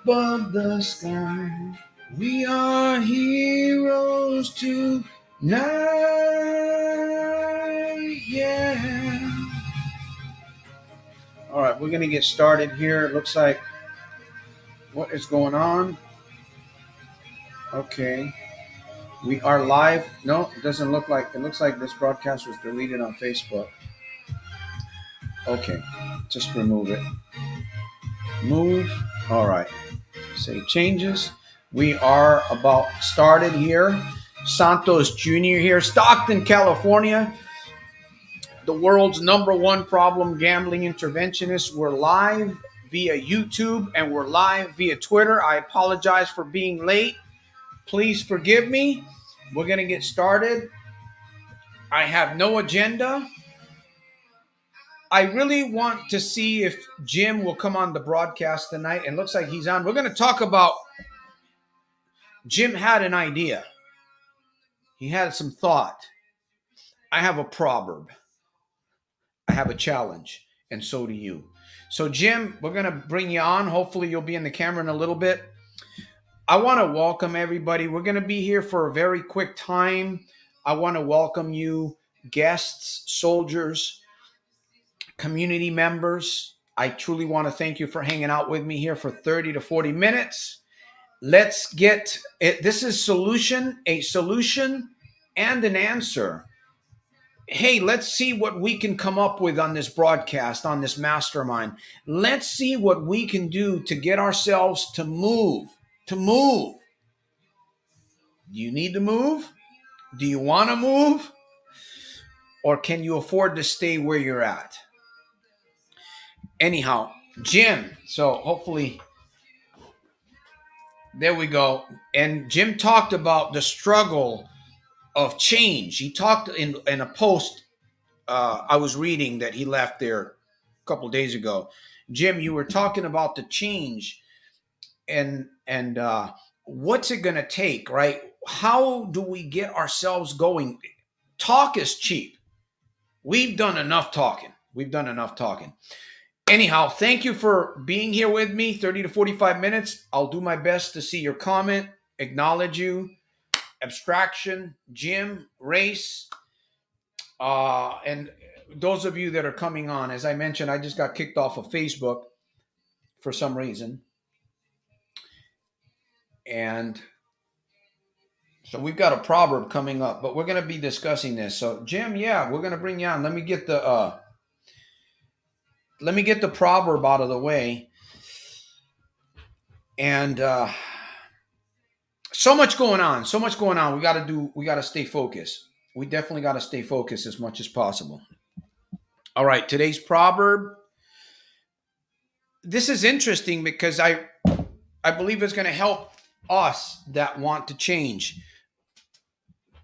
above the sky. We are heroes tonight. Yeah. All right, we're going to get started here. It looks like what is going on? Okay. We are live. No, it doesn't look like. It looks like this broadcast was deleted on Facebook. Okay. Just remove it. Move. All right. Save changes. We are about started here. Santos Jr. here, Stockton, California. The world's #1 problem gambling interventionist. We're live via YouTube and we're live via Twitter. I apologize for being late. Please forgive me. We're going to get started. I have no agenda. I really want to see if Jim will come on the broadcast tonight. And looks like he's on. We're going to talk about Jim had an idea. He had some thought. I have a proverb. I have a challenge. And so do you. So Jim, we're going to bring you on. Hopefully you'll be in the camera in a little bit. I want to welcome everybody. We're going to be here for a very quick time. I want to welcome you, guests, soldiers, community members. I truly want to thank you for hanging out with me here for 30 to 40 minutes. Let's get it. This is a solution and an answer. Hey, let's see what we can come up with on this broadcast, on this mastermind. Let's see what we can do to get ourselves to move. To move. Do you need to move? Do you want to move? Or can you afford to stay where you're at? Anyhow, Jim, so hopefully, there we go. And Jim talked about the struggle of change. He talked in a post I was reading that he left there a couple of days ago. Jim, you were talking about the change and what's it going to take, right? How do we get ourselves going? Talk is cheap. We've done enough talking. Anyhow, thank you for being here with me, 30 to 45 minutes. I'll do my best to see your comment, acknowledge you. Abstraction, Jim, Race, and those of you that are coming on. As I mentioned, I just got kicked off of Facebook for some reason. And so we've got a proverb coming up, but we're going to be discussing this. So Jim, yeah, we're going to bring you on. Let me get the proverb out of the way. And so much going on. We got to stay focused. We definitely got to stay focused as much as possible. All right, today's proverb. This is interesting because I believe it's going to help us that want to change.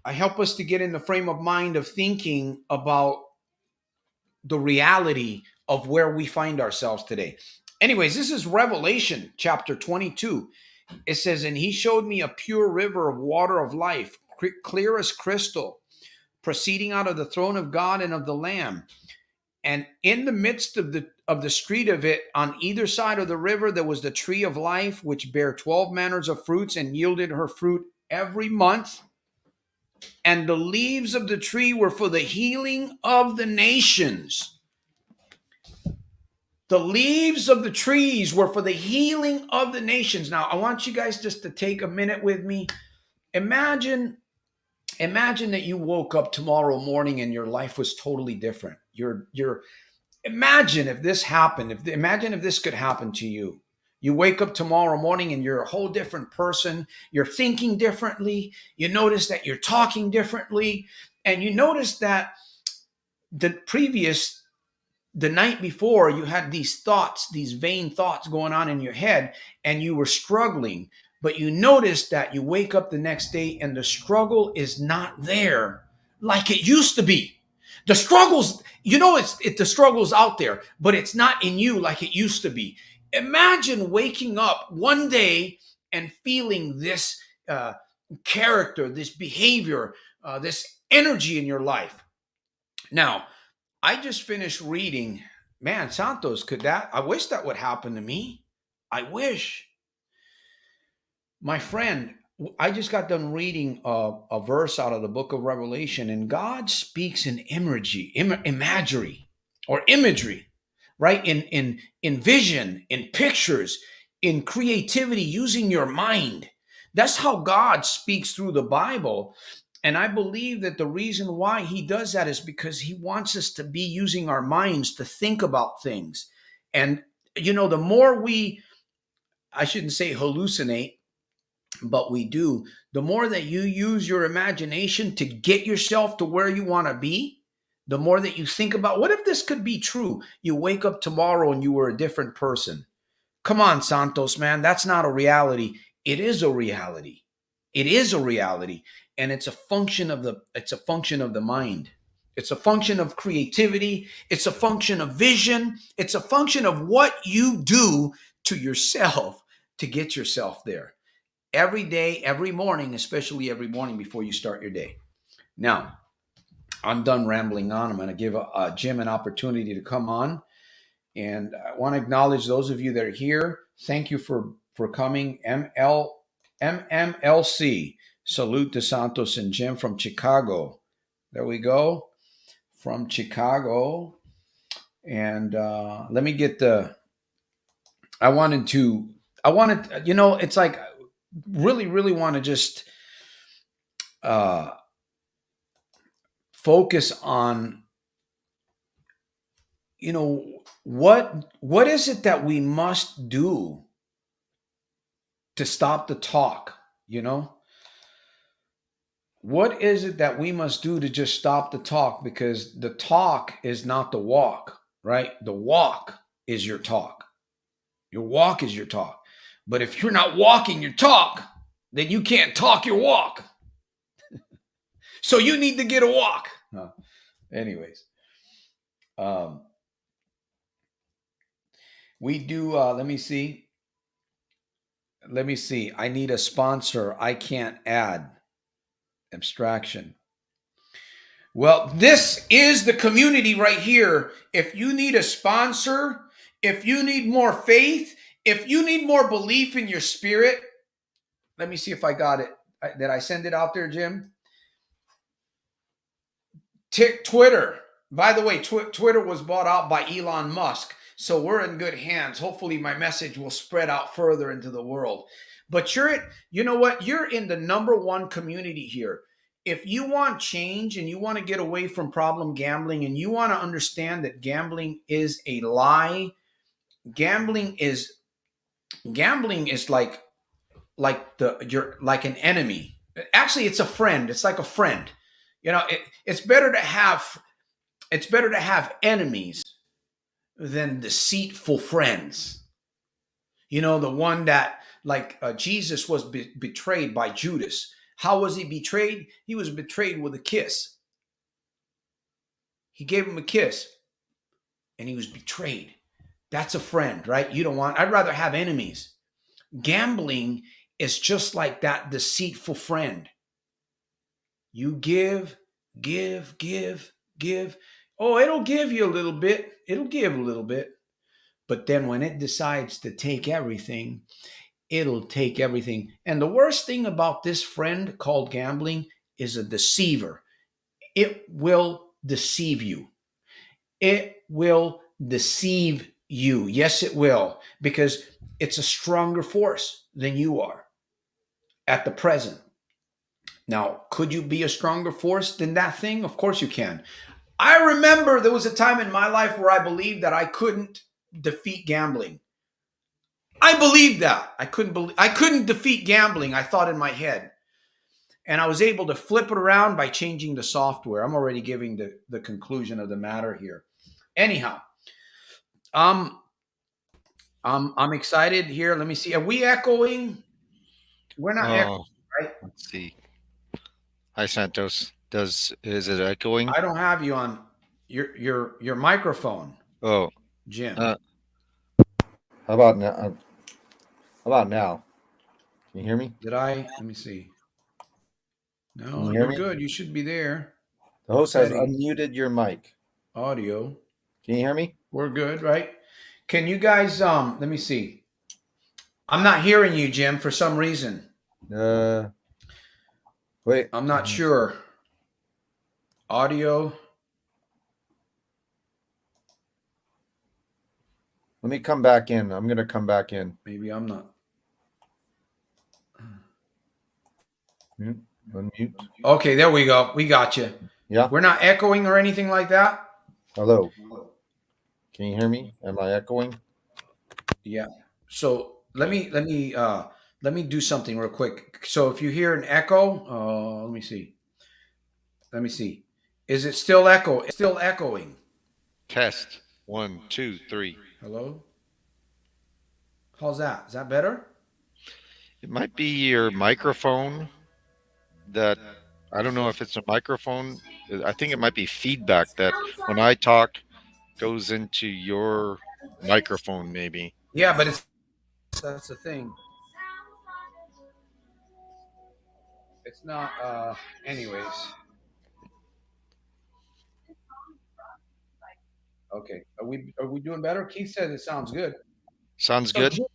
I help us to get in the frame of mind of thinking about the reality of where we find ourselves today. Anyways, this is Revelation chapter 22. It says, and he showed me a pure river of water of life, clear as crystal, proceeding out of the throne of God and of the Lamb. And in the midst of the street of it, on either side of the river, there was the tree of life, which bare 12 manners of fruits and yielded her fruit every month. And the leaves of the tree were for the healing of the nations. The leaves of the trees were for the healing of the nations. Now, I want you guys just to take a minute with me. Imagine that you woke up tomorrow morning and your life was totally different. Imagine if this happened. Imagine if this could happen to you. You wake up tomorrow morning and you're a whole different person. You're thinking differently. You notice that you're talking differently. And you notice that the night before, you had these thoughts, these vain thoughts going on in your head, and you were struggling. But you notice that you wake up the next day and the struggle is not there like it used to be. The struggles, the struggle's out there, but it's not in you like it used to be. Imagine waking up one day and feeling this character, this behavior, this energy in your life. Now, I just finished reading, man, Santos, I wish that would happen to me. I wish. My friend, I just got done reading a verse out of the book of Revelation, and God speaks in imagery, or imagery, right? In vision, in pictures, in creativity, using your mind. That's how God speaks through the Bible. And I believe that the reason why he does that is because he wants us to be using our minds to think about things. And, the more I shouldn't say hallucinate, but we do, the more that you use your imagination to get yourself to where you want to be, the more that you think about, what if this could be true? You wake up tomorrow and you were a different person. Come on, Santos, man, that's not a reality. It is a reality. It is a reality, and it's a function of the mind. It's a function of creativity, it's a function of vision, it's a function of what you do to yourself to get yourself there every day, every morning, especially every morning before you start your day. Now, I'm done rambling on. I'm going to give Jim an opportunity to come on. And I want to acknowledge those of you that are here. Thank you for coming. MMLC. Salute to Santos and Jim from Chicago. There we go. From Chicago. And let me get I wanted, it's like, really, really want to just uh, focus on, what is it that we must do to stop the talk? What is it that we must do to just stop the talk? Because the talk is not the walk, right? The walk is your talk. Your walk is your talk. But if you're not walking your talk, then you can't talk your walk. So you need to get a walk. Anyways, um, we do. Let me see. I need a sponsor. I can't add abstraction. Well, this is the community right here. If you need a sponsor, if you need more faith, if you need more belief in your spirit, let me see if I got it. Did I send it out there, Jim? Twitter. By the way, Twitter was bought out by Elon Musk. So we're in good hands. Hopefully my message will spread out further into the world. But you know what? You're in the number one community here. If you want change and you want to get away from problem gambling and you want to understand that gambling is a lie, gambling is like an enemy. Actually, it's a friend. It's like a friend. It's better to have enemies than deceitful friends. The one that, like, Jesus was betrayed by Judas. How was he betrayed? He was betrayed with a kiss. He gave him a kiss and he was betrayed. That's a friend, right? I'd rather have enemies. Gambling is just like that deceitful friend. You give, give, give, give. Oh, it'll give you a little bit. It'll give a little bit. But then when it decides to take everything, it'll take everything. And the worst thing about this friend called gambling is a deceiver. It will deceive you. It will deceive you. Yes, it will, because it's a stronger force than you are at the present. Now, could you be a stronger force than that thing? Of course you can. I remember there was a time in my life where I believed that I couldn't defeat gambling. I believed that. I couldn't defeat gambling, I thought in my head. And I was able to flip it around by changing the software. I'm already giving the conclusion of the matter here. Anyhow, I'm excited here. Let me see. Are we echoing? We're not echoing, Oh, right? let's see. Hi, Santos. Is it echoing? I don't have you on your microphone, Oh, Jim. uh, How about now? How about now? Can you hear me? Did I? Let me see. Can No, you hear you're me? good. You should be there. The host has Settings, unmuted your mic. audio. Can you hear me? We're good, right? Can you guys let me see. I'm not hearing you, Jim, for some reason. Uh, wait. I'm not sure. Audio. Let me come back in. I'm gonna come back in. Maybe I'm not. Mute. Unmute. Okay, there we go. We got you. Yeah. We're not echoing or anything like that. Hello. Can you hear me? Am I echoing? Yeah. So let me do something real quick. So if you hear an echo, let me see. Let me see. Is it still still echoing? Test. One, two, three. Hello? How's that? Is that better? It might be your microphone that I don't know if it's a microphone. I think it might be feedback that when I talk goes into your microphone, maybe. Yeah, but it's that's the thing. It's not anyways. Okay. Are we doing better? Keith says it sounds good. Sounds So good? Jim,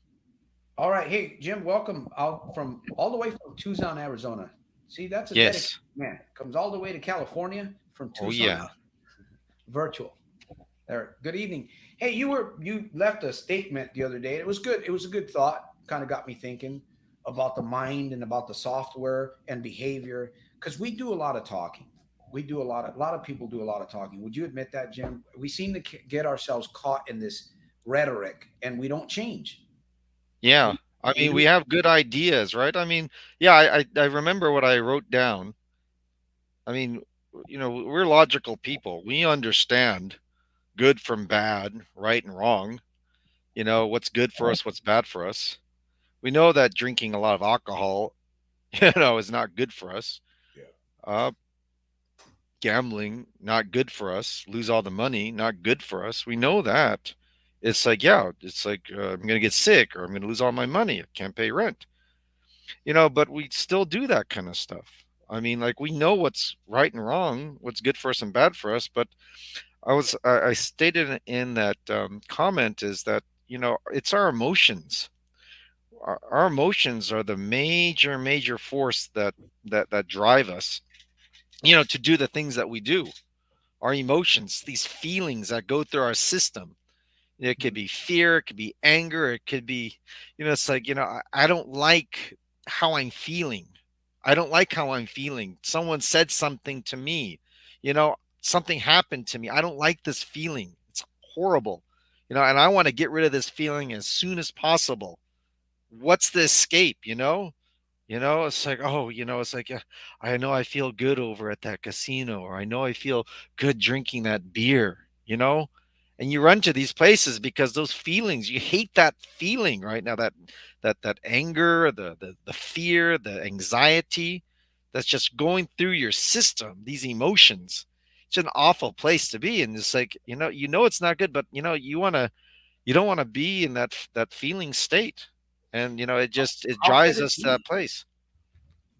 all right, hey Jim, welcome out from all the way from Tucson, Arizona. See, that's a dedicated Yes. man. Comes all the way to California from Oh, Tucson, yeah. virtual. There. Good evening. Hey, you left a statement the other day. It was good. It was a good thought. Kind of got me thinking about the mind and about the software and behavior because we do a lot of talking. We do a lot of people do a lot of talking. Would you admit that, Jim? We seem to get ourselves caught in this rhetoric and we don't change. Yeah. We, I we mean, we do. have good ideas, right? I mean, yeah, I remember what I wrote down. I mean, we're logical people. We understand good from bad, right and wrong. What's good for us, what's bad for us. We know that drinking a lot of alcohol, is not good for us. Yeah. Uh, Gambling, not good for us. Lose all the money, not good for us. We know that. It's like, yeah, it's like I'm going to get sick or I'm going to lose all my money. I can't pay rent. But we still do that kind of stuff. I mean, like we know what's right and wrong, what's good for us and bad for us. But I stated in that comment is that it's our emotions. Our emotions are the major force that drive us. To do the things that we do. Our emotions, these feelings that go through our system. It could be fear, it could be anger, it could be, it's like, I don't like how I'm feeling. I don't like how I'm feeling. Someone said something to me, something happened to me. I don't like this feeling. It's horrible, and I want to get rid of this feeling as soon as possible. What's the escape, it's like, oh, it's like, I know I feel good over at that casino, or I know I feel good drinking that beer, and you run to these places because those feelings, you hate that feeling right now, that anger, the fear, the anxiety that's just going through your system, these emotions. It's an awful place to be. And it's like, it's not good, but you don't want to be in that feeling state. And it How could drives it us to that be? place.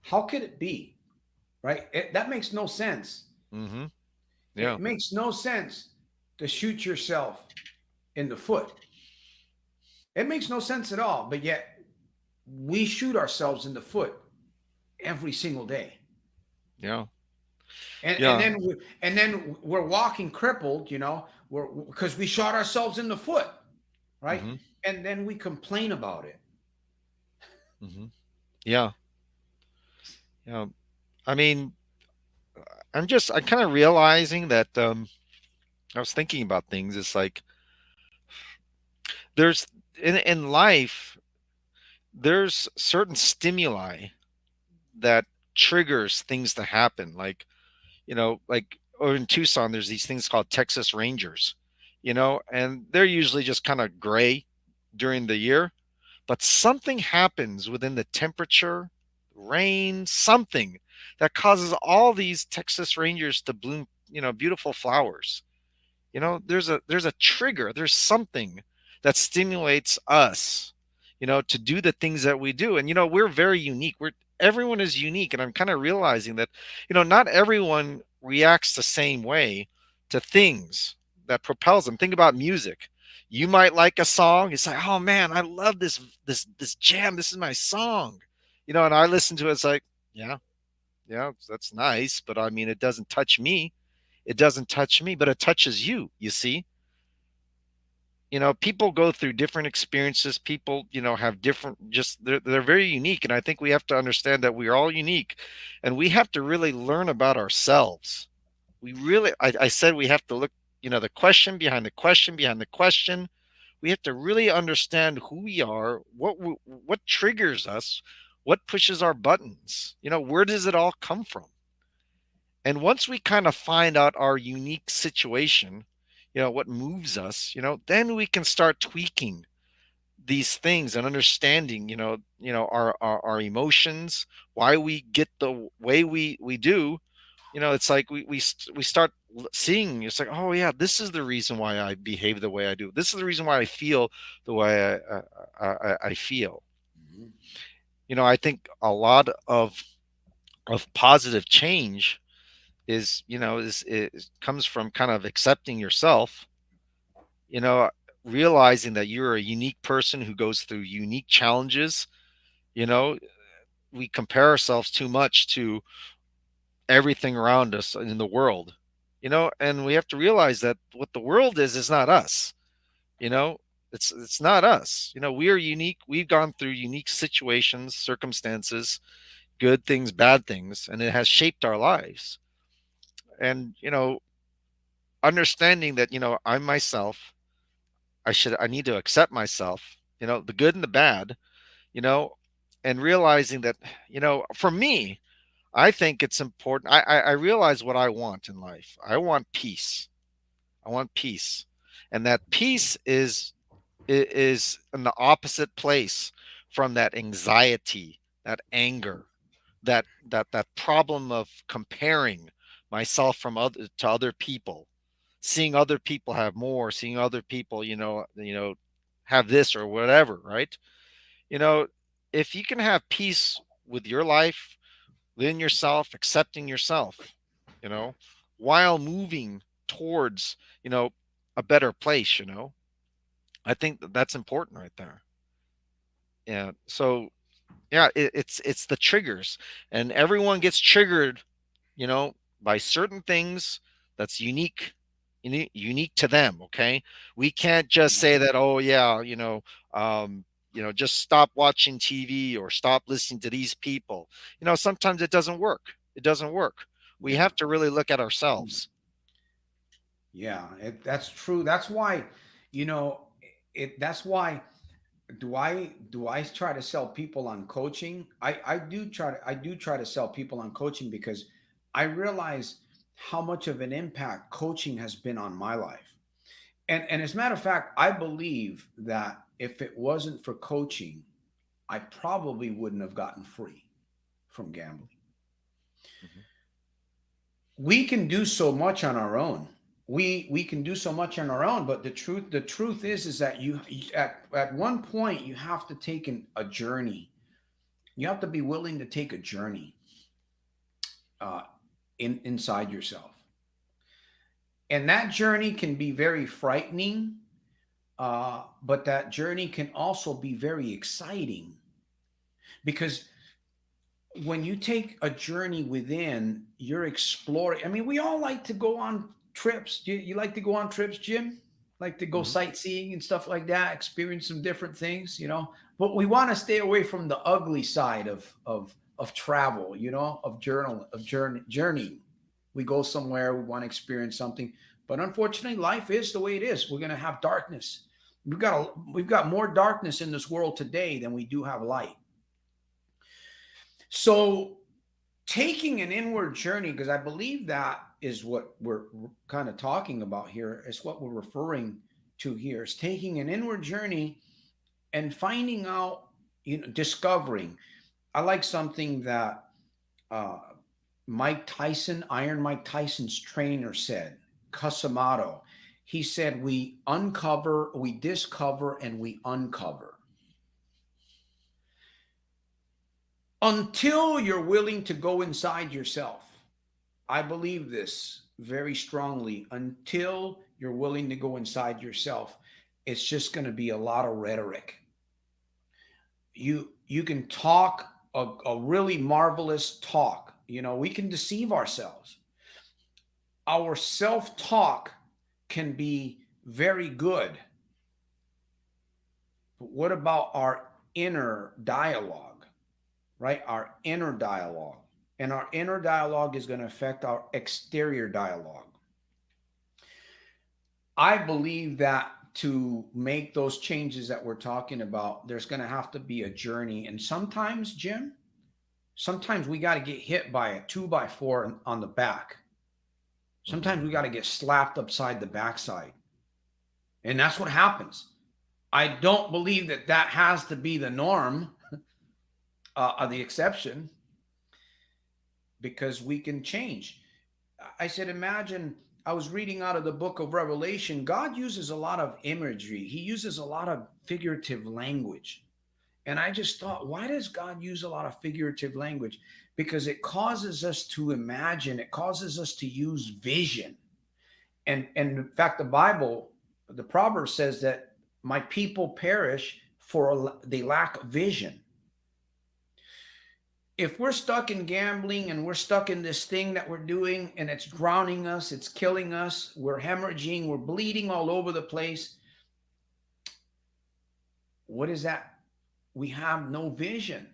How could it be? Right? That makes no sense. Hmm. Yeah. It makes no sense to shoot yourself in the foot. It makes no sense at all. But yet we shoot ourselves in the foot every single day. Yeah. And Yeah. then we're walking crippled, we're because we shot ourselves in the foot, right? Hmm. And then we complain about it. Hmm. Yeah. Yeah. I mean, I'm kind of realizing that I was thinking about things. It's like there's in life, there's certain stimuli that triggers things to happen. Like over in Tucson, there's these things called Texas Rangers, and they're usually just kind of gray during the year. But something happens within the temperature, rain, something that causes all these Texas Rangers to bloom, beautiful flowers. There's a trigger, there's something that stimulates us, to do the things that we do. And we're very unique. Everyone is unique, and I'm kind of realizing that, not everyone reacts the same way to things that propels them. Think about music. You might like a song, it's like, oh man, I love this jam, this is my song. And I listen to it, it's like, yeah, yeah, that's nice, but I mean, it doesn't touch me. It doesn't touch me, but it touches you, you see? People go through different experiences. People, have different, just they're very unique. And I think we have to understand that we are all unique, and we have to really learn about ourselves. I said we have to look, the question behind the question behind the question. We have to really understand who we are, what triggers us, what pushes our buttons. Where does it all come from? And once we kind of find out our unique situation, what moves us, then we can start tweaking these things and understanding, our emotions, why we get the way we do. It's like we start seeing, it's like, oh yeah, this is the reason why I behave the way I do. This is the reason why I feel the way I feel. Mhm. I think a lot of positive change is comes from kind of accepting yourself, you know realizing that you're a unique person who goes through unique challenges. you know we compare ourselves too much to everything around us in the world, and we have to realize that what the world is not us. you know it's not us. We are unique. We've gone through unique situations, circumstances, good things, bad things, and it has shaped our lives. And understanding that I'm myself. I need to accept myself, the good and the bad, you know and realizing that, for me, I think it's important. I realize what I want in life. I want peace. I want peace. And that peace is in the opposite place from that anxiety, that anger, that problem of comparing myself from other to other people, seeing other people have more, seeing other people, have this or whatever, right? You know, if you can have peace with your life, within yourself, accepting yourself, you know, while moving towards, a better place, I think that's important right there. Yeah. So yeah, it's the triggers, and everyone gets triggered, by certain things that's unique to them. Okay, we can't just say that. Oh yeah, just stop watching TV or stop listening to these people. Sometimes it doesn't work. It doesn't work. We Yeah. have to really look at ourselves. Yeah, that's true. That's why, you know, that's why do I try to sell people on coaching? I do try to sell people on coaching because I realize how much of an impact coaching has been on my life. And as a matter of fact, I believe that if it wasn't for coaching, I probably wouldn't have gotten free from gambling. Mhm. We can do so much on our own. We can do so much on our own, but the truth is that you at one point you have to take a journey. You have to be willing to take a journey uh, inside yourself, and that journey can be very frightening, but that journey can also be very exciting because when you take a journey within, you're exploring. I mean, we all like to go on trips. You like to go on trips, Jim? Like to go Mhm. sightseeing and stuff like that, experience some different things, But we want to stay away from the ugly side of travel, of journeying. We go somewhere, we want to experience something, but unfortunately, life is the way it is. We're going to have darkness. We've got more darkness in this world today than we do have light. So taking an inward journey, because I believe that is what we're kind of talking about here, is what we're referring to here, is taking an inward journey and finding out, discovering. I like something that uh, Iron Mike Tyson's trainer said, Casamato. He said, we uncover, we discover, and we uncover. Until you're willing to go inside yourself. I believe this very strongly. Until you're willing to go inside yourself, it's just going to be a lot of rhetoric. You can talk a really marvelous talk. We can deceive ourselves. Our self talk can be very good, but what about our inner dialogue, right? Our inner dialogue. And our inner dialogue is going to affect our exterior dialogue. I believe that to make those changes that we're talking about, there's going to have to be a journey. And sometimes, Jim, sometimes we got to get hit by a 2x4 on the back. Mhm. Sometimes we got to get slapped upside the backside. And that's what happens. I don't believe that that has to be the norm, the exception, because we can change. I said, imagine I was reading out of the book of Revelation. God uses a lot of imagery, He uses a lot of figurative language. And I just thought, why does God use a lot of figurative language? Because it causes us to imagine, it causes us to use vision. And in fact, the proverb says that my people perish for they lack vision. If we're stuck in gambling and we're stuck in this thing that we're doing and it's drowning us, it's killing us, we're hemorrhaging, we're bleeding all over the place, what is that? We have no vision.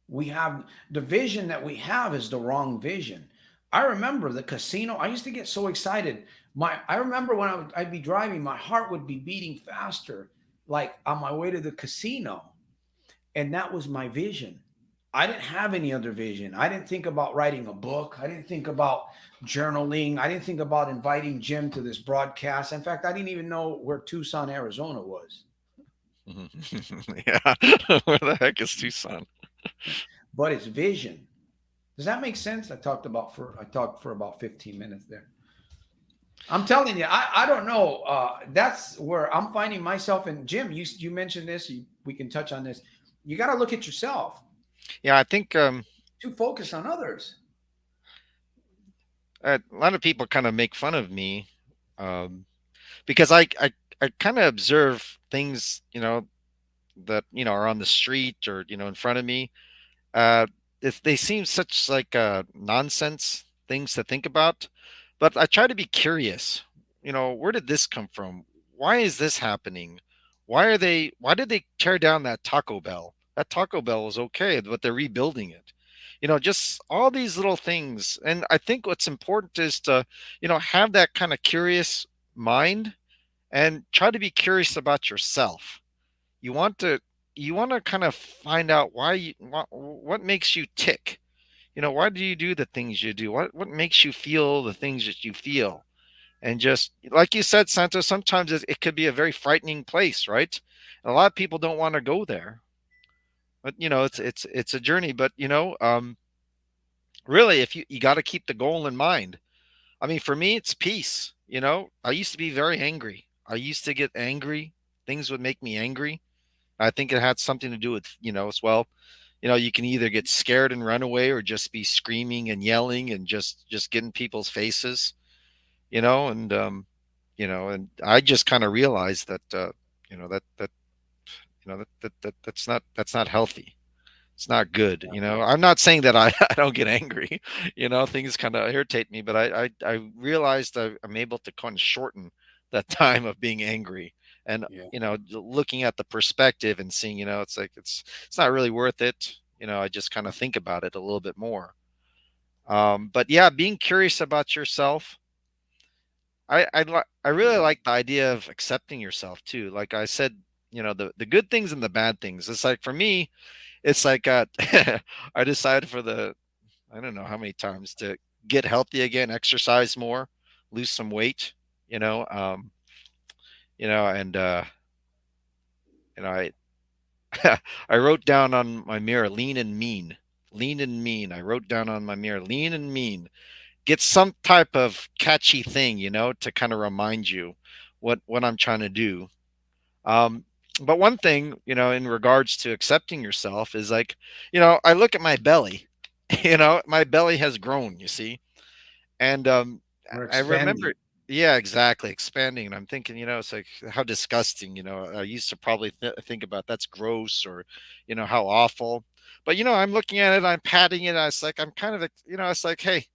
We have the vision that we have is the wrong vision. I remember the casino. I used to get so excited. I remember when I'd be driving, my heart would be beating faster, like on my way to the casino, and that was my vision. I didn't have any other vision. I didn't think about writing a book. I didn't think about journaling. I didn't think about inviting Jim to this broadcast. In fact, I didn't even know where Tucson, Arizona was. Mhm. Yeah. Where the heck is Tucson? But it's vision. Does that make sense? I talked for about 15 minutes there. I'm telling you, I don't know. That's where I'm finding myself. And Jim, you mentioned this. We can touch on this. You got to look at yourself. Yeah, I think Too focused on others. a lot of people kind of make fun of me um, because I kind of observe things, that are on the street or in front of me. Uh, if they seem such like nonsense things to think about, but I try to be curious. Where did this come from? Why is this happening? Why did they tear down that Taco Bell? That Taco Bell was okay, but they're rebuilding it. Just all these little things. And I think what's important is to, have that kind of curious mind and try to be curious about yourself. You want to you want to kind of find out what makes you tick. Why do you do the things you do? What makes you feel the things that you feel? And just like you said, Santos, sometimes it could be a very frightening place, right? And a lot of people don't want to go there, but it's a journey. But really, if you got to keep the goal in mind. I mean, for me, it's peace. I used to be very angry. I used to get angry. Things would make me angry. I think it had something to do with, as well. You can either get scared and run away or just be screaming and yelling and just get in people's faces, and and I just kind of realized that that that's not healthy. It's not good. I'm not saying that I don't get angry. Things kind of irritate me, but I realized I'm able to kind of shorten that time of being angry and Yeah. looking at the perspective and seeing, it's like it's not really worth it. I just kind of think about it a little bit more. But yeah, being curious about yourself. I really Yeah. like the idea of accepting yourself too. Like I said, the good things and the bad things. It's like for me, it's like I decided for the I don't know how many times to get healthy again, exercise more, lose some weight, you know, um, and I I wrote down on my mirror lean and mean. Lean and mean. I wrote down on my mirror lean and mean. Get some type of catchy thing, to kind of remind you what I'm trying to do. Um, but one thing, in regards to accepting yourself is like, I look at my belly. My belly has grown, you see, and We're I remember, expanding. Yeah, exactly. Expanding. And I'm thinking, it's like how disgusting, I used to probably think about that's gross or, how awful. But, I'm looking at it, I'm patting it. It's like, I'm kind of, it's like, hey,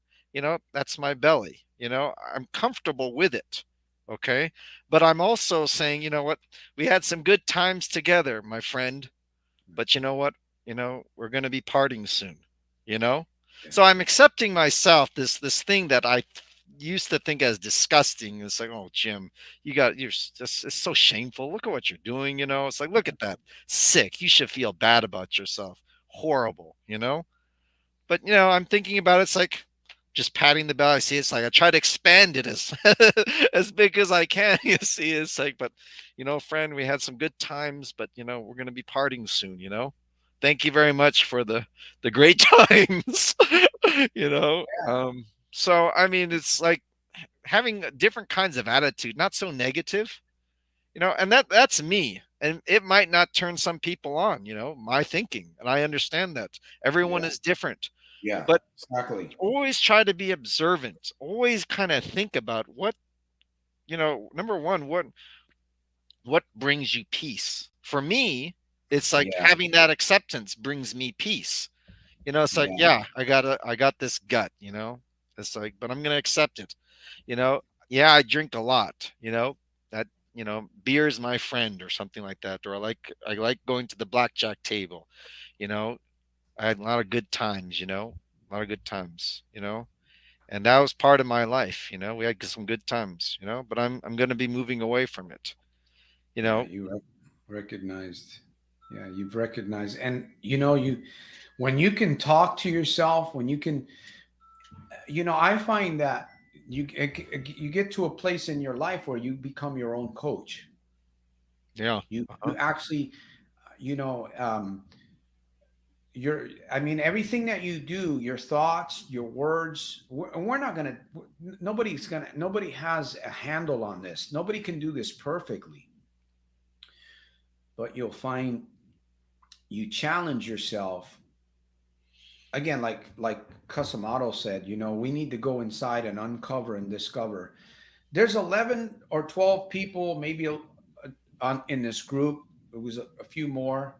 that's my belly. I'm comfortable with it. Okay. But I'm also saying, you know what? We had some good times together, my friend. But you know what? We're going to be parting soon, you know? Yeah. So I'm accepting myself this thing that I used to think as disgusting. It's like, oh, Jim, you're just, it's so shameful. Look at what you're doing. It's like, look at that. Sick. You should feel bad about yourself. Horrible. But I'm thinking about it, it's like just patting the belly. I see it's like I try to expand it as as big as I can. You see, it's like, but friend, we had some good times, but we're gonna be parting soon. Thank you very much for the great times. So I mean it's like having different kinds of attitude, not so negative, and that's me. And it might not turn some people on, my thinking. And I understand that. Yeah. Everyone is different. Yeah. But Exactly. always try to be observant. Always kind of think about number one, what brings you peace. For me, it's like Yeah. having that acceptance brings me peace. It's like, Yeah. yeah, I got this gut. It's like, but I'm gonna accept it. You know, yeah, I drink a lot, that beer is my friend or something like that. Or I like going to the blackjack table. You know, I had a lot of good times, a lot of good times. And that was part of my life. We had some good times, but I'm going to be moving away from it. you Yeah. know You recognized. Yeah. You've recognized. And, when you can talk to yourself, when you can, I find that you get to a place in your life where you become your own coach. yeah. You Uh-huh. actually, you know, I mean, everything that you do, your thoughts, your words, we're not gonna, nobody has a handle on this. Nobody can do this perfectly, but you'll find you challenge yourself again, like Casamato said. We need to go inside and uncover and discover. There's 11 or 12 people, maybe on in this group. It was a few more.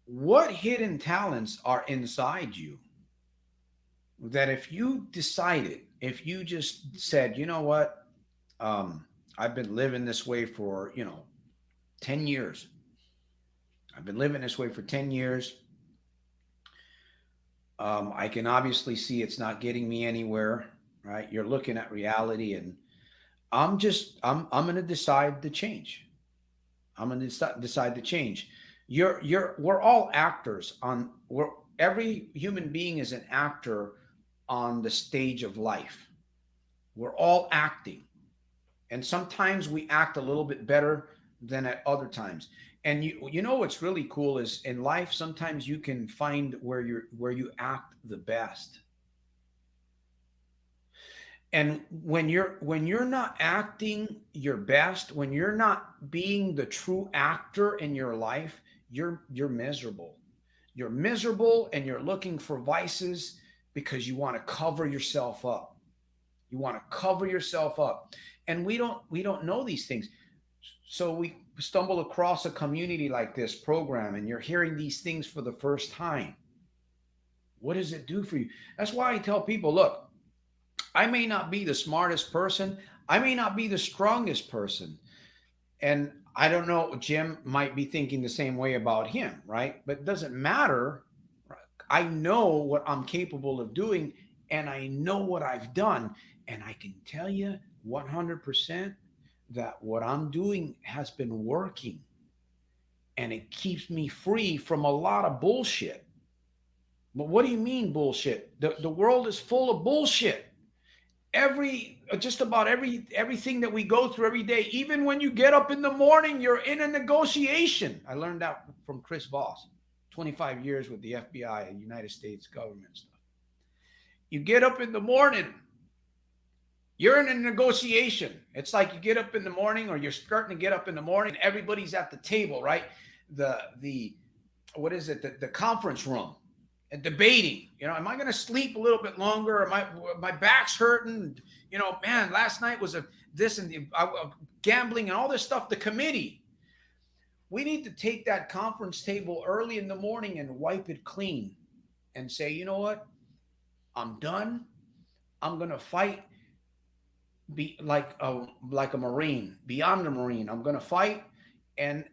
What hidden talents are inside you that if you just said, you know what, I've been living this way for 10 years. I've been living this way for 10 years. I can obviously see it's not getting me anywhere, right? You're looking at reality, and I'm going to decide to change. I'm going to decide to change. We're all actors every human being is an actor on the stage of life. We're all acting. And sometimes we act a little bit better than at other times. And what's really cool is in life sometimes you can find where you act the best. And when you're not acting your best, when you're not being the true actor in your life, you're miserable. You're miserable and you're looking for vices because you want to cover yourself up. You want to cover yourself up. And we don't know these things. So we stumble across a community like this program and you're hearing these things for the first time. What does it do for you? That's why I tell people, look, I may not be the smartest person. I may not be the strongest person. And I don't know, Jim might be thinking the same way about him, right? But it doesn't matter. I know what I'm capable of doing and I know what I've done. And I can tell you 100% that what I'm doing has been working and it keeps me free from a lot of bullshit. But what do you mean bullshit? The world is full of bullshit. Just about everything that we go through every day, even when you get up in the morning, you're in a negotiation. I learned that from Chris Voss, 25 years with the FBI and United States government stuff. You get up in the morning, you're in a negotiation. It's like you get up in the morning, or you're starting to get up in the morning, and everybody's at the table, right? The what is it, the conference room, and debating. Am I going to sleep a little bit longer? Am my back's hurting? Man, last night was a this and gambling and all this stuff. The committee. We need to take that conference table early in the morning and wipe it clean and say, you know what? I'm done. I'm going to fight be like a marine, beyond a marine. I'm going to fight, and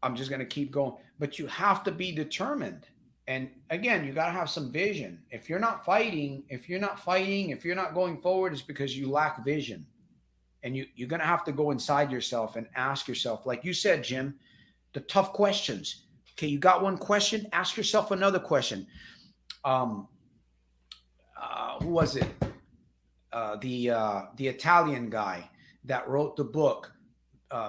I'm just going to keep going. But you have to be determined. And again, you got to have some vision. If you're not going forward, it's because you lack vision. And you're going to have to go inside yourself and ask yourself, like you said, Jim, the tough questions. Okay, you got one question, ask yourself another question. Um, who was it? The Italian guy that wrote the book,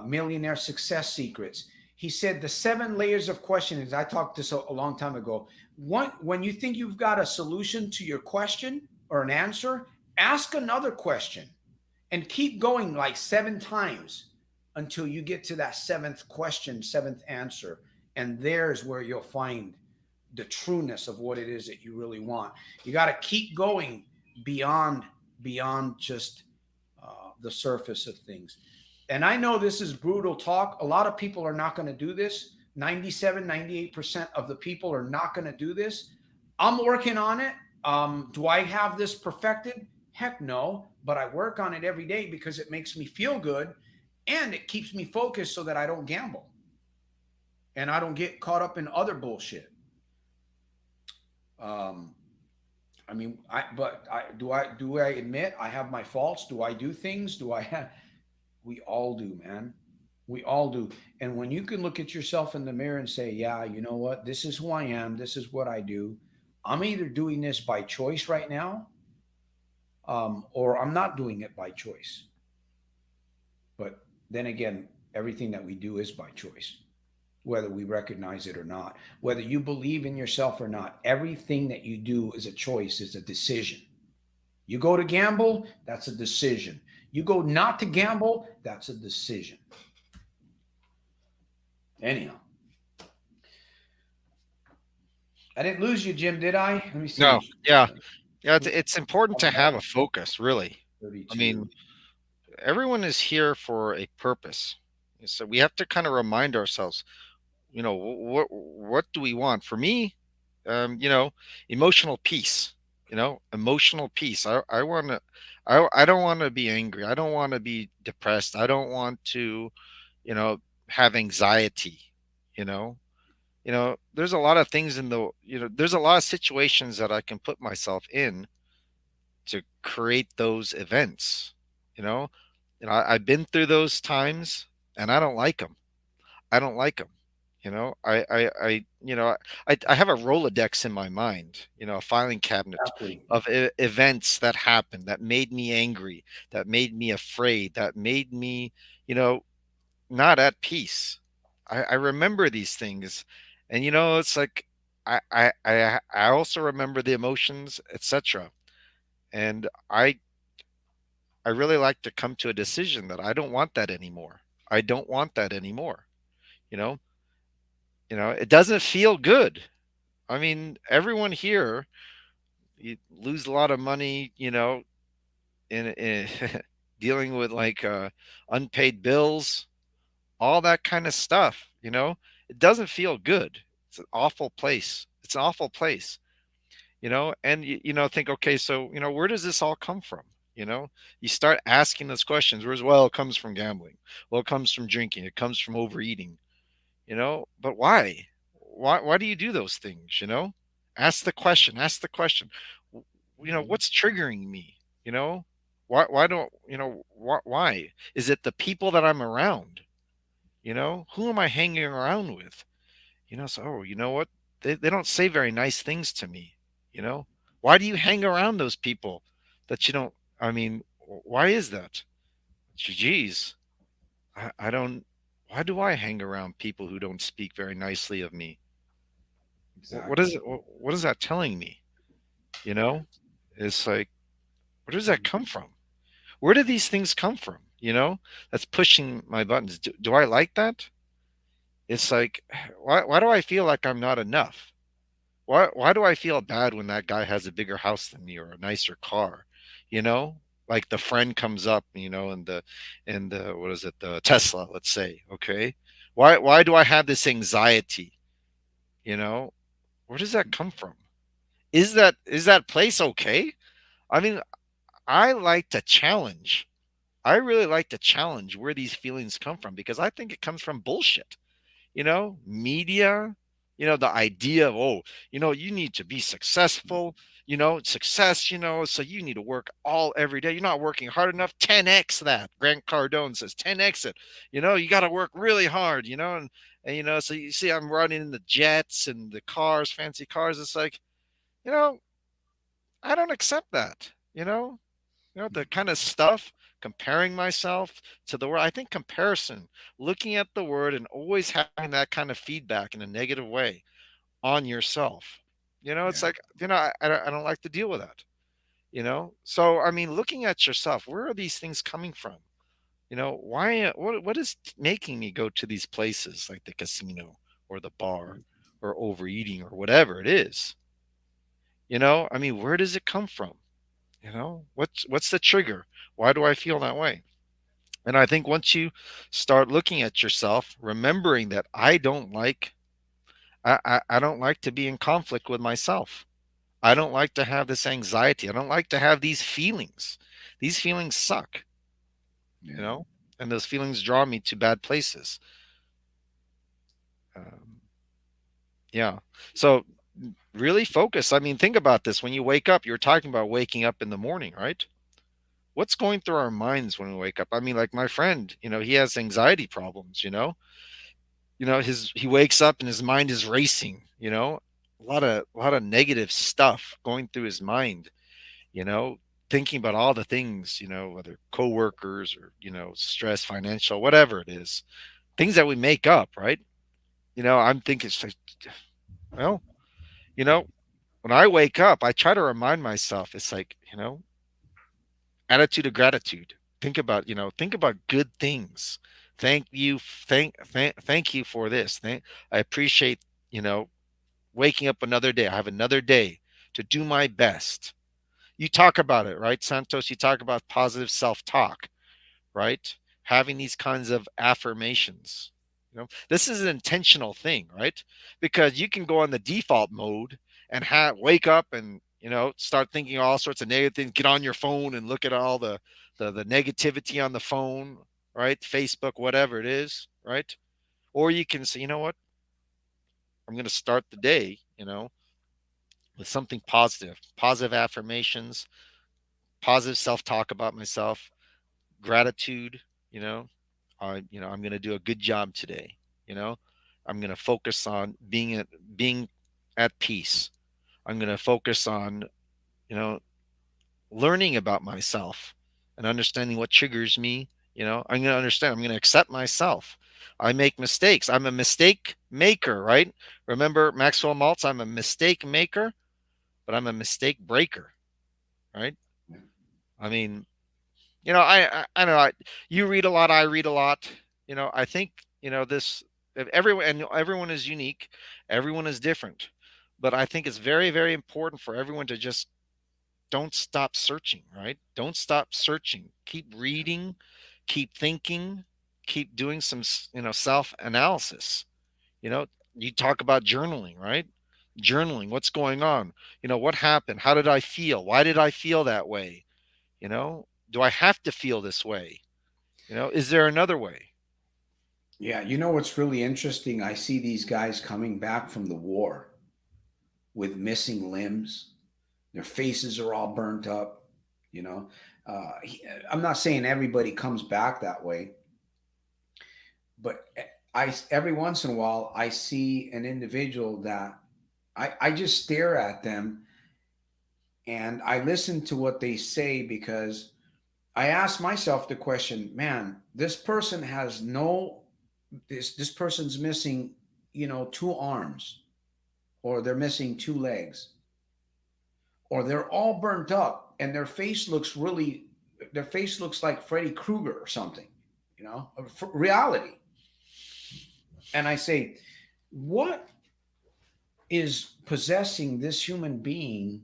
Millionaire Success Secrets. He said the 7 layers of questioning. I talked this a long time ago. One, when you think you've got a solution to your question or an answer, ask another question and keep going like 7 times until you get to that seventh question, seventh answer. And there's where you'll find the trueness of what it is that you really want. You got to keep going beyond just the surface of things. And I know this is brutal talk. A lot of people are not going to do this. 97, 98% of the people are not going to do this. I'm working on it. Do I have this perfected? Heck no. But I work on it every day because it makes me feel good and it keeps me focused so that I don't gamble and I don't get caught up in other bullshit. Um, I mean, do I admit I have my faults? Do I do things? Do I have? We all do, man. We all do. And when you can look at yourself in the mirror and say, yeah, you know what? This is who I am. This is what I do. I'm either doing this by choice right now, or I'm not doing it by choice. But then again, everything that we do is by choice, whether we recognize it or not, whether you believe in yourself or not. Everything that you do is a choice, is a decision. You go to gamble, that's a decision. You go not to gamble, that's a decision. Anyhow, I didn't lose you, Jim, did I? Let me No, see. yeah, yeah. It's important to have a focus, really. I 32. mean, everyone is here for a purpose, so we have to kind of remind ourselves. What do we want? For me, emotional peace. Emotional peace. I want to. I don't want to be angry. I don't want to be depressed. I don't want to, you know, have anxiety. You know, there's a lot of things there's a lot of situations that I can put myself in to create those events. You know, I've been through those times, and I don't like them. I don't like them. I have a Rolodex in my mind, a filing cabinet Exactly. of events that happened that made me angry, that made me afraid, that made me, you know, not at peace. I remember these things, and it's like I also remember the emotions, etc. And I really like to come to a decision that I don't want that anymore. I don't want that anymore. You know, it doesn't feel good. I mean, everyone here, you lose a lot of money, in dealing with like unpaid bills, all that kind of stuff. It doesn't feel good. It's an awful place. It's an awful place. And think, okay, so where does this all come from? You start asking those questions. Whereas, well, it comes from gambling. Well, it comes from drinking. It comes from overeating. But why do you do those things? Ask the question. Ask the question. Mhm. What's triggering me? Why don't why is it the people that I'm around? Who am I hanging around with? So, oh, you know what, they don't say very nice things to me. Why do you hang around those people that you don't? I mean, why is that? Geez, I don't. Why do I hang around people who don't speak very nicely of me? What is Exactly. it? What is that telling me? You know, it's like, where does that Mhm. come from? Where do these things come from? That's pushing my buttons. Do I like that? It's like, why do I feel like I'm not enough? Why do I feel bad when that guy has a bigger house than me or a nicer car? You know? Like the friend comes up, in the what is it, the Tesla, let's say, okay? Why do I have this anxiety? You know? Where does that come from? Is that place okay? I mean, I like to challenge. I really like to challenge where these feelings come from because I think it comes from bullshit. Media, the idea of, oh, you need to be successful, success, so you need to work all every day. You're not working hard enough. 10x that. Grant Cardone says 10x it. You got to work really hard, and so you see I'm running in the jets and the cars, fancy cars. It's like, you know, I don't accept that, the kind of stuff, comparing myself to the world. I think comparison, looking at the word and always having that kind of feedback in a negative way on yourself. It's Yeah. like, I don't like to deal with that. So I mean, looking at yourself, where are these things coming from? Why, what is making me go to these places like the casino or the bar or overeating or whatever it is? I mean, where does it come from? What's the trigger? Why do I feel that way? And I think once you start looking at yourself, remembering that I don't like to be in conflict with myself. I don't like to have this anxiety. I don't like to have these feelings. These feelings suck, you Yeah. know, and those feelings draw me to bad places. Um, yeah. So really focus. I mean, think about this. When you wake up, you're talking about waking up in the morning, right? What's going through our minds when we wake up? I mean, like my friend, he has anxiety problems, he wakes up and his mind is racing, a lot of negative stuff going through his mind, you know, thinking about all the things, whether coworkers or, stress, financial, whatever it is, things that we make up, right? I'm thinking, it's like, well, you know, when I wake up, I try to remind myself, it's like, attitude of gratitude. Think about good things. Thank you for this. I appreciate, you know, waking up another day. I have another day to do my best. You talk about it, right, Santos? You talk about positive self-talk, right? Having these kinds of affirmations. This is an intentional thing, right? Because you can go on the default mode and wake up and start thinking all sorts of negative things. Get on your phone and look at all the negativity on the phone, right? Facebook, whatever it is, right? Or you can say, you know what? I'm going to start the day, with something positive, positive affirmations, positive self-talk about myself, gratitude, you know, I'm going to do a good job today, you know. I'm going to focus on being at peace. I'm going to focus on, you know, learning about myself and understanding what triggers me. I'm going to understand. I'm going to accept myself. I make mistakes. I'm a mistake maker, right? Remember Maxwell Maltz, I'm a mistake maker, but I'm a mistake breaker, right? I mean, I know you read a lot, I read a lot. I think, this, if everyone is unique, everyone is different. But I think it's very, very important for everyone to just don't stop searching, right? Don't stop searching. Keep reading, keep thinking, keep doing some, self-analysis. You know, you talk about journaling, right? Journaling, what's going on? What happened? How did I feel? Why did I feel that way? Do I have to feel this way? Is there another way? Yeah. You know what's really interesting? I see these guys coming back from the war with missing limbs. Their faces are all burnt up. You know, I'm not saying everybody comes back that way, but I every once in a while I see an individual that I just stare at them and I listen to what they say because I ask myself the question, man, this person has no this person's missing, two arms, or they're missing two legs, or they're all burnt up and their face looks like Freddy Krueger or something, reality. And I say, what is possessing this human being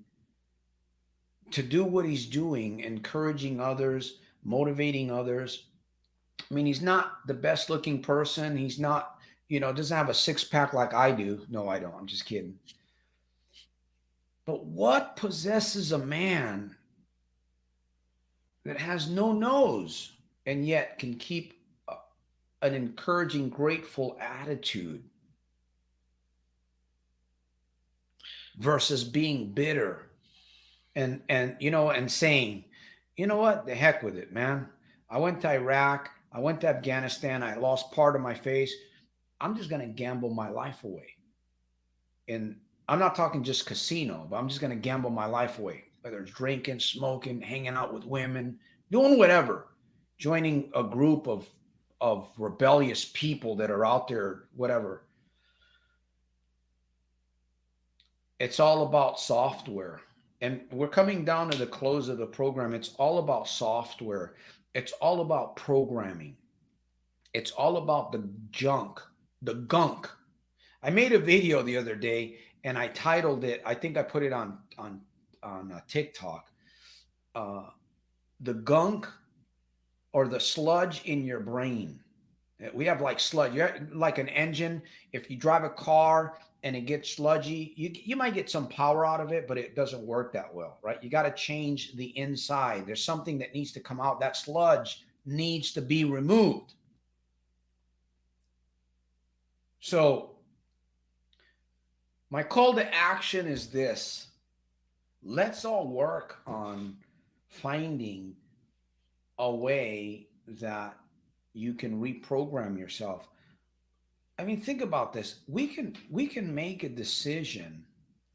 to do what he's doing, encouraging others, motivating others. I mean, he's not the best looking person. He's not, doesn't have a six pack like I do. No, I don't. I'm just kidding. But what possesses a man that has no nose and yet can keep an encouraging, grateful attitude versus being bitter and saying, you know what, the heck with it, man. I went to Iraq, I went to Afghanistan, I lost part of my face. I'm just going to gamble my life away. And I'm not talking just casino, but I'm just going to gamble my life away, whether it's drinking, smoking, hanging out with women, doing whatever, joining a group of rebellious people that are out there, whatever. It's all about software. And we're coming down to the close of the program. It's all about software. It's all about programming. It's all about the junk, the gunk. I made a video the other day and I titled it, I think I put it on TikTok, uh, the gunk or the sludge in your brain. We have like sludge. You're like an engine. If you drive a car and it gets sludgy, you might get some power out of it, but it doesn't work that well, right? You got to change the inside. There's something that needs to come out. That sludge needs to be removed. So, my call to action is this: let's all work on finding a way that you can reprogram yourself. I mean, think about this. We can make a decision.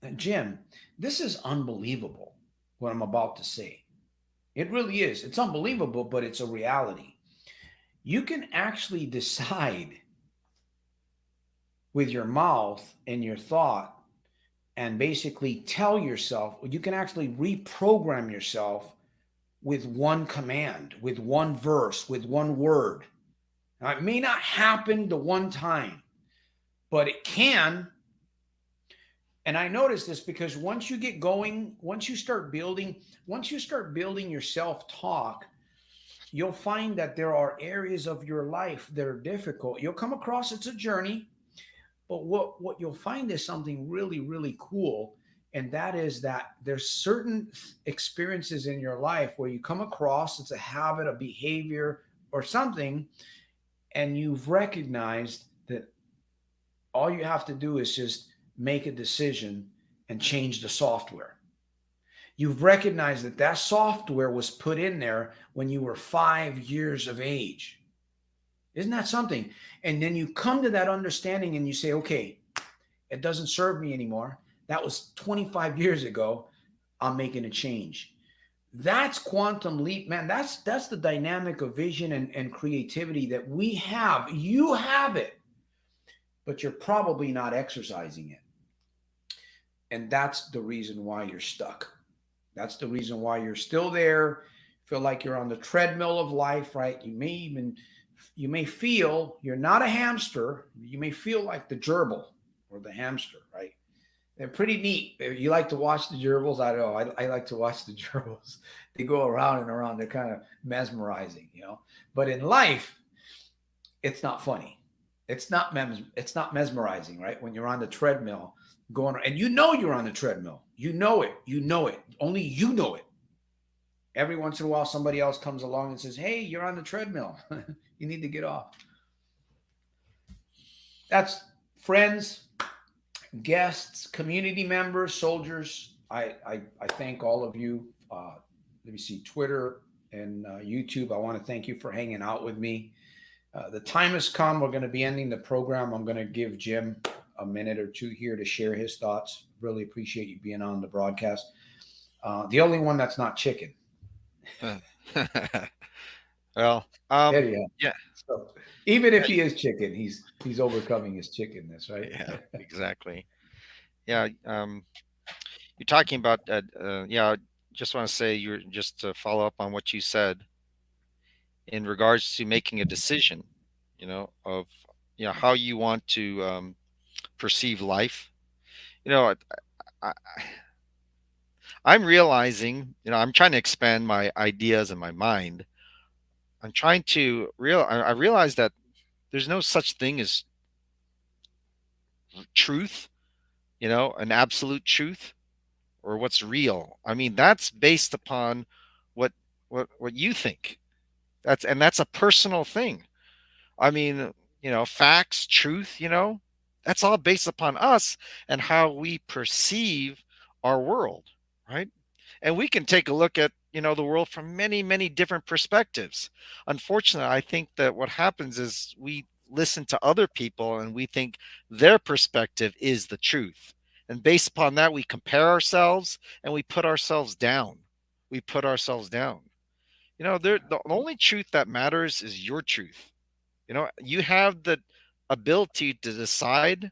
And Jim, this is unbelievable what I'm about to say. It really is. It's unbelievable, but it's a reality. You can actually decide with your mouth and your thought and basically tell yourself, you can actually reprogram yourself with one command, with one verse, with one word. Now, it may not happen the one time, but it can. And I notice this because once you get going, once you start building your self-talk, you'll find that there are areas of your life that are difficult. You'll come across, it's a journey, but what you'll find is something really, really cool. And that is that there's certain experiences in your life where you come across, it's a habit, a behavior, or something, and you've recognized that all you have to do is just make a decision and change the software. You've recognized that that software was put in there when you were 5 years of age. Isn't that something? And then you come to that understanding and you say, okay, it doesn't serve me anymore. That was 25 years ago. I'm making a change. That's quantum leap, man. That's the dynamic of vision and creativity that we have. You have it, but you're probably not exercising it. And that's the reason why you're stuck. That's the reason why you're still there. Feel like you're on the treadmill of life, right? You may feel you're not a hamster. You may feel like the gerbil or the hamster, right? They're pretty neat. You like to watch the gerbils? I don't know. I like to watch the gerbils. They go around and around. They're kind of mesmerizing. But in life, it's not funny. It's not mesmerizing, right? When you're on the treadmill going, and you're on the treadmill. You know it. You know it. Only you know it. Every once in a while, somebody else comes along and says, "Hey, you're on the treadmill. You need to get off." That's friends, guests, community members, soldiers. I thank all of you. Let me see, Twitter and YouTube. I want to thank you for hanging out with me. The time has come. We're going to be ending the program. I'm going to give Jim a minute or two here to share his thoughts. Really appreciate you being on the broadcast. The only one that's not chicken. Well, There you go. yeah, So even if he is chicken, he's overcoming his chickenness, right? yeah, exactly. Yeah, you're talking about yeah. Just want to say you're just to follow up on what you said in regards to making a decision. Of how you want to perceive life. You know, I, I'm realizing, I'm trying to expand my ideas in my mind. I'm trying to I realize that there's no such thing as truth, an absolute truth or what's real. I mean, that's based upon what what you think. That's a personal thing. I mean, facts, truth, that's all based upon us and how we perceive our world, right? And we can take a look at, the world from many, many different perspectives. Unfortunately, I think that what happens is we listen to other people and we think their perspective is the truth. And based upon that, we compare ourselves and we put ourselves down. We put ourselves down. The only truth that matters is your truth. You have the ability to decide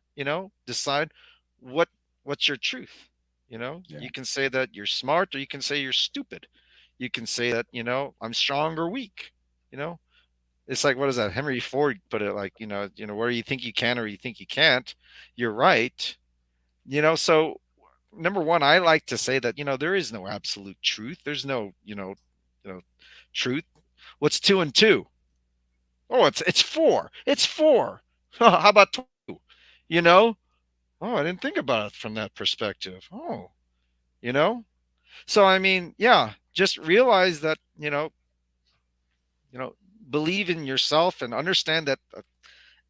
what what's your truth. Yeah. You can say that you're smart or you can say you're stupid. You can say that, I'm strong or weak. You know, it's like, what is that? Henry Ford put it like, where you think you can or you think you can't, you're right. So number one, I like to say that, there is no absolute truth. There's no, you know, truth. What's two and two? Oh, it's four. It's four. How about two? You know? Oh, I didn't think about it from that perspective. Oh, you know? So I mean, yeah, just realize that, you know, believe in yourself and understand that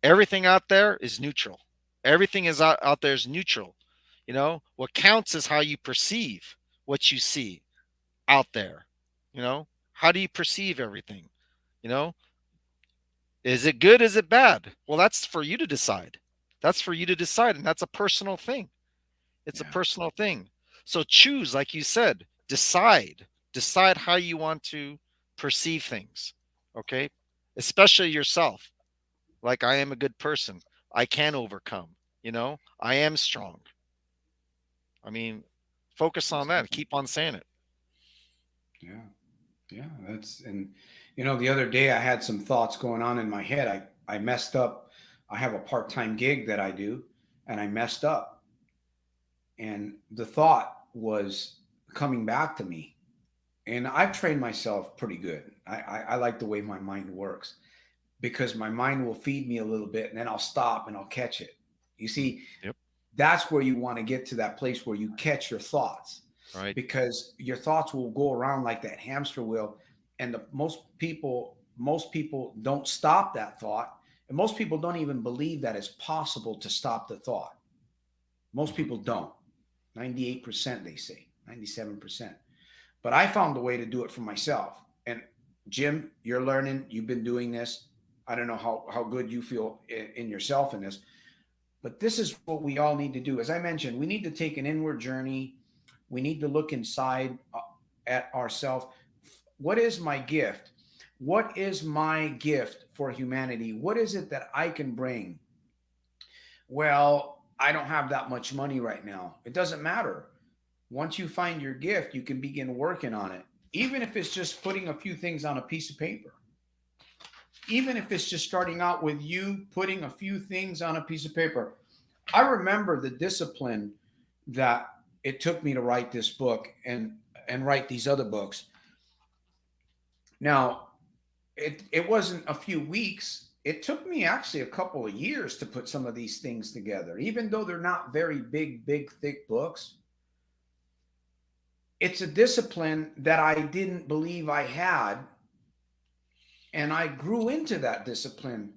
everything out there is neutral. Everything is out there is neutral. What counts is how you perceive what you see out there. How do you perceive everything? You know, Is it good? Is it bad? Well, that's for you to decide. That's for you to decide. And that's a personal thing. It's a Yeah. personal thing. So choose, like you said, decide. Decide how you want to perceive things. Okay. Especially yourself. Like, I am a good person. I can overcome. I am strong. I mean, focus on that. Exactly. Keep on saying it. Yeah. Yeah. The other day I had some thoughts going on in my head. I messed up. I have a part time gig that I do, and I messed up. And the thought was coming back to me. And I've trained myself pretty good. I like the way my mind works because my mind will feed me a little bit and then I'll stop and I'll catch it. You Mm, see, yep. that's where you want to get to that place where you catch your thoughts Right. because your thoughts will go around like that hamster wheel. And most people don't stop that thought. And most people don't even believe that it's possible to stop the thought. Most Hmm. people don't. 98%, they say, 97%. But I found a way to do it for myself. And Jim, you're learning, you've been doing this. I don't know how good you feel in yourself in this, but this is what we all need to do. As I mentioned, we need to take an inward journey. We need to look inside at ourselves. What is my gift? What is my gift for humanity? What is it that I can bring? Well, I don't have that much money right now. It doesn't matter. Once you find your gift, you can begin working on it. Even if it's just putting a few things on a piece of paper, even if it's just starting out with you putting a few things on a piece of paper. I remember the discipline that it took me to write this book and write these other books. Now, it wasn't a few weeks. It took me actually a couple of years to put some of these things together, even though they're not very big, thick books. It's a discipline that I didn't believe I had, and I grew into that discipline.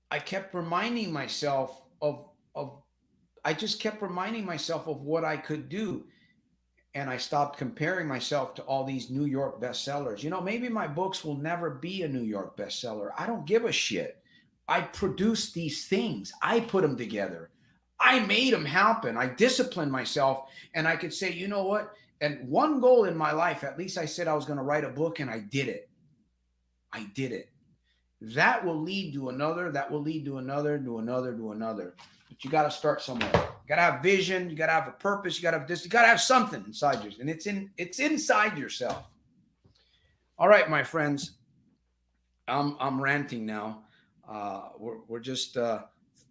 I kept reminding myself of I just kept reminding myself of what I could do, and I stopped comparing myself to all these New York bestsellers. Maybe my books will never be a New York bestseller. I don't give a shit. I produced these things. I put them together. I made them happen. I disciplined myself, and I could say, you know what? And one goal in my life, at least I said I was going to write a book, and I did it. I did it. That will lead to another, that will lead to another, to another, to another. But you got to start somewhere. You got to have vision, you got to have a purpose, you got to have this, you got to have something inside you, and it's inside yourself. All right, my friends, I'm ranting now. We're just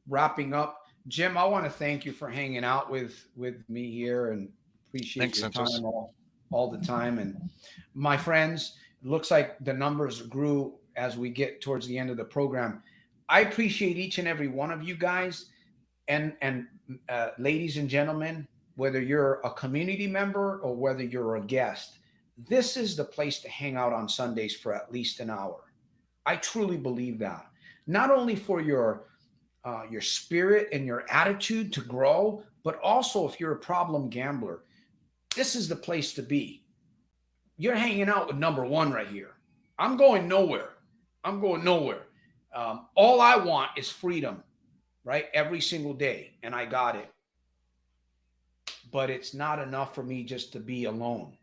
wrapping up. Jim, I want to thank you for hanging out with me here and appreciate Thanks, your Santos. time all the time. And my friends, it looks like the numbers grew as we get towards the end of the program. I appreciate each and every one of you guys and ladies and gentlemen, whether you're a community member or whether you're a guest, this is the place to hang out on Sundays for at least an hour. I truly believe that. Not only for your spirit and your attitude to grow, but also if you're a problem gambler, this is the place to be. You're hanging out with number one right here. I'm going nowhere. I'm going nowhere. All I want is freedom, right? Every single day, and I got it. But it's not enough for me just to be alone.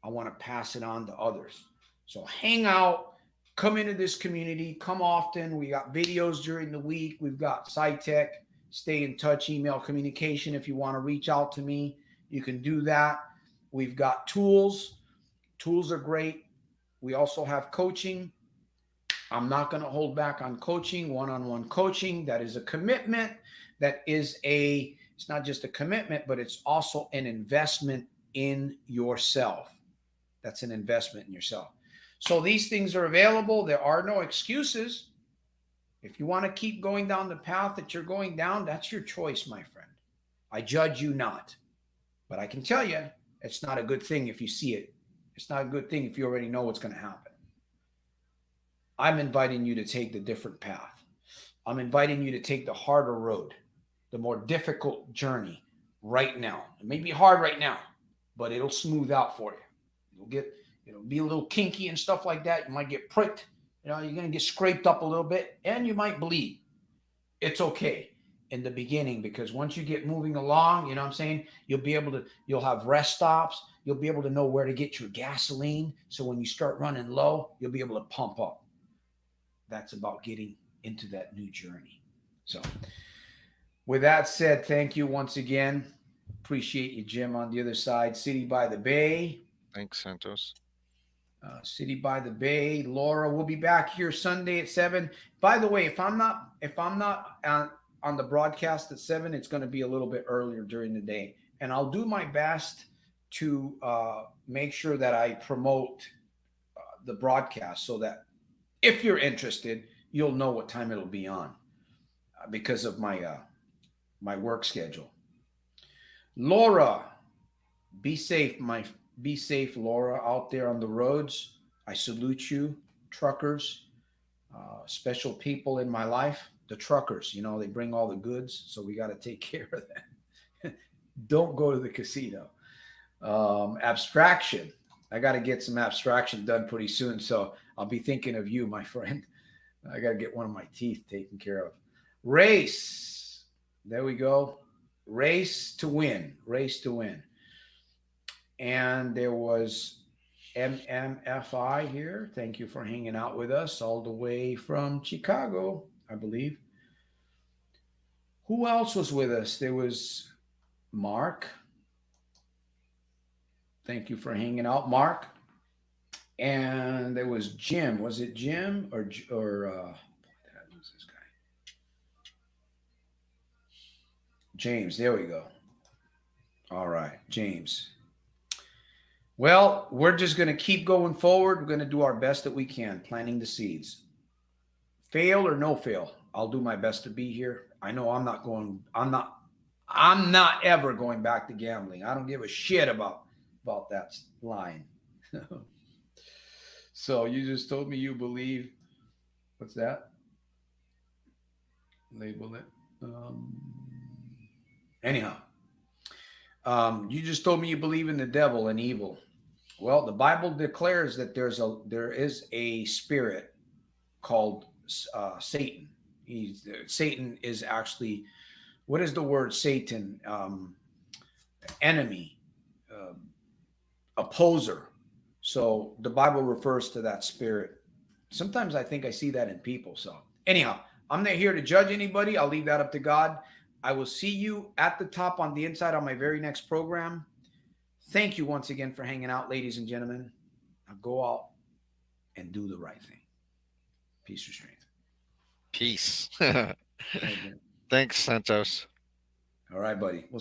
I want to pass it on to others. So hang out, come into this community, come often. We got videos during the week. We've got SciTech. Stay in touch, email communication. If you want to reach out to me, you can do that. We've got tools. Tools are great. We also have coaching. I'm not going to hold back on coaching, one-on-one coaching. That is a commitment. It's not just a commitment, but it's also an investment in yourself. That's an investment in yourself. So these things are available. There are no excuses. If you want to keep going down the path that you're going down, that's your choice, my friend. I judge you not. But I can tell you, it's not a good thing if you see it. It's not a good thing if you already know what's going to happen. I'm inviting you to take the different path. I'm inviting you to take the harder road, the more difficult journey right now. It may be hard right now, but it'll smooth out for you. It'll be a little kinky and stuff like that. You might get pricked. You're going to get scraped up a little bit and you might bleed. It's okay in the beginning because once you get moving along, you know what I'm saying? You'll have rest stops. You'll be able to know where to get your gasoline. So when you start running low, you'll be able to pump up. That's about getting into that new journey. So, with that said, thank you once again. Appreciate you, Jim, on the other side. City by the Bay. Thanks, Santos. City by the Bay. Laura, we'll be back here Sunday at 7. By the way, if I'm not on the broadcast at 7, it's going to be a little bit earlier during the day, and I'll do my best to make sure that I promote the broadcast so that if you're interested, you'll know what time it'll be on because of my work schedule. Laura, be safe, be safe, Laura, out there on the roads. I salute you, truckers, special people in my life. The truckers, they bring all the goods, so we got to take care of that. Don't go to the casino. Abstraction. I got to get some abstraction done pretty soon, so I'll be thinking of you, my friend. I got to get one of my teeth taken care of. Race. There we go. Race to win. Race to win. And there was MMFI here. Thank you for hanging out with us all the way from Chicago, I believe. Who else was with us? There was Mark. Thank you for hanging out, Mark. And there was Jim. Was it Jim or did I lose this guy? James. There we go. All right, James. Well, we're just going to keep going forward. We're going to do our best that we can, planting the seeds. Fail or no fail, I'll do my best to be here. I know I'm not ever going back to gambling. I don't give a shit about that line. So you just told me you believe. What's that? Label it. Anyhow, you just told me you believe in the devil and evil. Well, the Bible declares that there is a spirit called Satan. Satan is actually, what is the word Satan? Enemy, opposer. So the Bible refers to that spirit. Sometimes I think I see that in people. So anyhow, I'm not here to judge anybody. I'll leave that up to God. I will see you at the top on the inside on my very next program. Thank you once again for hanging out, ladies and gentlemen. Now go out and do the right thing. Peace or strength. Peace. Thanks, Santos. All right, buddy. We'll